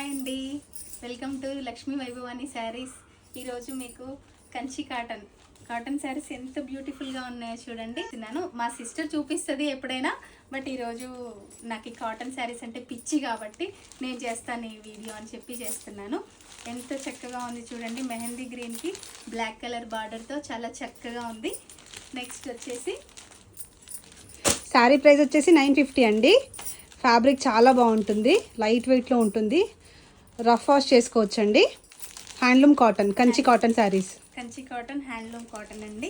Hi అండి, welcome to Lakshmi వైభవాని saris. ఈరోజు మీకు కంచి కాటన్ శారీస్ ఎంత బ్యూటిఫుల్గా ఉన్నాయో చూడండి. మా సిస్టర్ చూపిస్తుంది ఎప్పుడైనా, బట్ ఈరోజు నాకు ఈ కాటన్ శారీస్ అంటే పిచ్చి కాబట్టి నేను చేస్తాను ఈ వీడియో అని చెప్పి చేస్తున్నాను. ఎంత చక్కగా ఉంది చూడండి, మెహందీ గ్రీన్కి బ్లాక్ కలర్ బార్డర్తో చాలా చక్కగా ఉంది. నెక్స్ట్ వచ్చేసి శారీ ప్రైస్ వచ్చేసి 950 అండి. ఫ్యాబ్రిక్ చాలా బాగుంటుంది, లైట్ వెయిట్లో ఉంటుంది, రఫ్ వాష్ చేసుకోవచ్చండి. Handloom cotton, Kanchi cotton saris. Kanchi cotton handloom cotton అండి.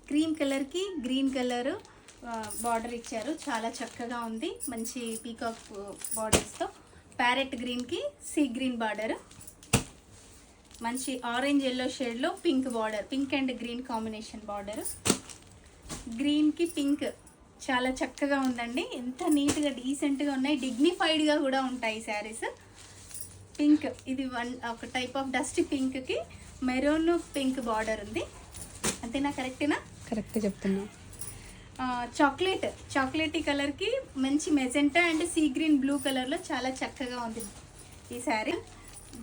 క్రీమ్ కలర్కి గ్రీన్ కలర్ బార్డర్ ఇచ్చారు, చాలా చక్కగా ఉంది. మంచి పీకాక్ బార్డర్స్తో ప్యారెట్ గ్రీన్కి సీ గ్రీన్ బార్డర్, మంచి ఆరెంజ్ ఎల్లో షేడ్లో pink border, pink and green combination border. గ్రీన్కి పింక్ చాలా చక్కగా ఉందండి. ఎంత నీట్గా డీసెంట్గా ఉన్నాయి, డిగ్నిఫైడ్గా కూడా ఉంటాయి శారీస్. పింక్ ఇది ఒక టైప్ ఆఫ్ డస్ట్ పింక్కి మెరూన్ పింక్ బార్డర్ ఉంది. అంతేనా? కరెక్టేనా? కరెక్ట్ చెప్తున్నా. చాక్లెటీ కలర్కి మంచి magenta and sea green blue కలర్లో చాలా చక్కగా ఉంది ఈ sari.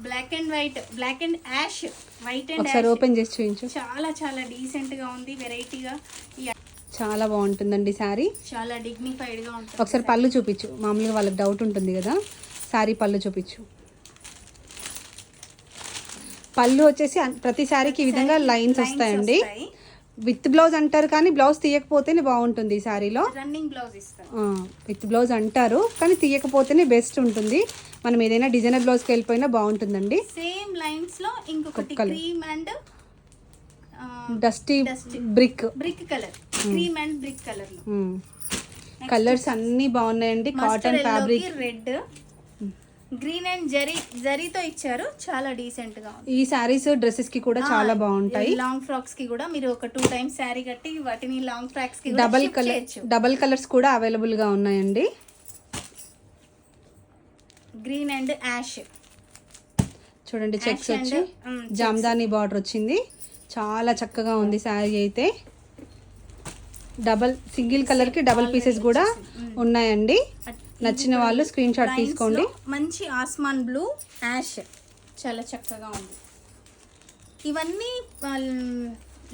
Black and white, black and ash, white and ఒకసారి ఓపెన్ చేసి చూపించు. చాలా చాలా డీసెంట్గా ఉంది, వెరైటీగా. చాలా బాగుంటుందండి శారీ, చాలా డిగ్నిఫైడ్గా ఉంటుంది. ఒకసారి పళ్ళు చూపించు, మామూలుగా వాళ్ళకి డౌట్ ఉంటుంది కదా. శారీ పళ్ళు చూపించు. పళ్ళు వచ్చేసి ప్రతి శారీకి ఈ విధంగా లైన్స్ వస్తాయండి. విత్ బ్లౌజ్ అంటారు కానీ బ్లౌజ్ తీయకపోతేనే బాగుంటుంది ఈ శారీలో. రన్నింగ్ బ్లౌజ్ ఇస్తారు, విత్ బ్లౌజ్ అంటారు కానీ తీయకపోతేనే బెస్ట్ ఉంటుంది. మనం ఏదైనా డిజైనర్ బ్లౌజ్కి వెళ్ళిపోయినా బాగుంటుందండి. సేమ్ లైన్స్ లో ఇంకొకటి cream and dusty brick colour, cream and brick colour లో కలర్స్ అన్ని బాగున్నాయండి. Cotton fabric, red, green and జరీతో ఇచ్చారు, చాలా డీసెంట్ గా ఉంది. ఈ సారీస్ డ్రెస్సెస్ కి కూడా చాలా బాగుంటాయి. లాంగ్ ఫ్రాక్స్ కి కూడా మీరు ఒక 2 times శారీ కట్టి వాటిని లాంగ్ ఫ్రాక్స్ కి డబల్ కలర్స్ కూడా అవైలబుల్ గా ఉన్నాయండి. గ్రీన్ అండ్ యాష్ చూడండి, చెక్స్ వచ్చి జామ్దాని బార్డర్ వచ్చింది, చాలా చక్కగా ఉంది శారీ అయితే. సింగిల్ కలర్ కి డబల్ పీసెస్ కూడా ఉన్నాయండి. నచ్చిన వాళ్ళు స్క్రీన్ షాట్ తీసుకోండి. మంచి ఆస్మాన్ బ్లూ, యాష్, చాలా చక్కగా ఉంది. ఇవన్నీ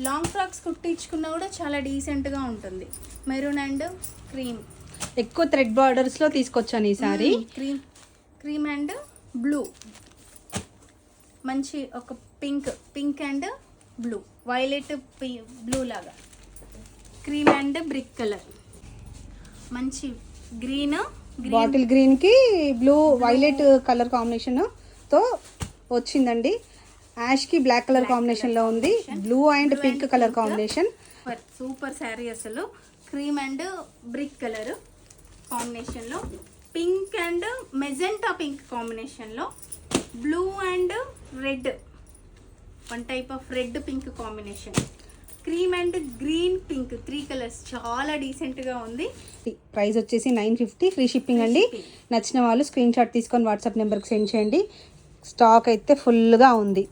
లాంగ్ ఫ్రాక్స్ కుట్టించుకున్నా కూడా చాలా డీసెంట్గా ఉంటుంది. మెరూన్ అండ్ క్రీమ్, ఎక్కువ థ్రెడ్ బార్డర్స్లో తీసుకొచ్చాను ఈ సారీ. క్రీమ్ అండ్ బ్లూ, మంచి ఒక pink and blue, violet blue లాగా, క్రీమ్ అండ్ బ్రిక్ కలర్, మంచి గ్రీన్, బాటిల్ గ్రీన్ కి బ్లూ వైలెట్ కలర్ కాంబినేషన్ తో వచ్చిందండి. యాష్ కి బ్లాక్ కలర్ కాంబినేషన్ లో ఉంది, blue and pink colour combination. Super sari అసలు. Cream and brick colour combination లో, pink and magenta pink combination లో, blue and red, one type of red pink combination, cream and green pink, 3 colours, చాలా డీసెంట్గా ఉంది. Price వచ్చేసి 950, free shipping అండి. నచ్చిన వాళ్ళు స్క్రీన్ షాట్ తీసుకొని వాట్సాప్ నెంబర్కి సెండ్ చేయండి. స్టాక్ అయితే ఫుల్గా ఉంది.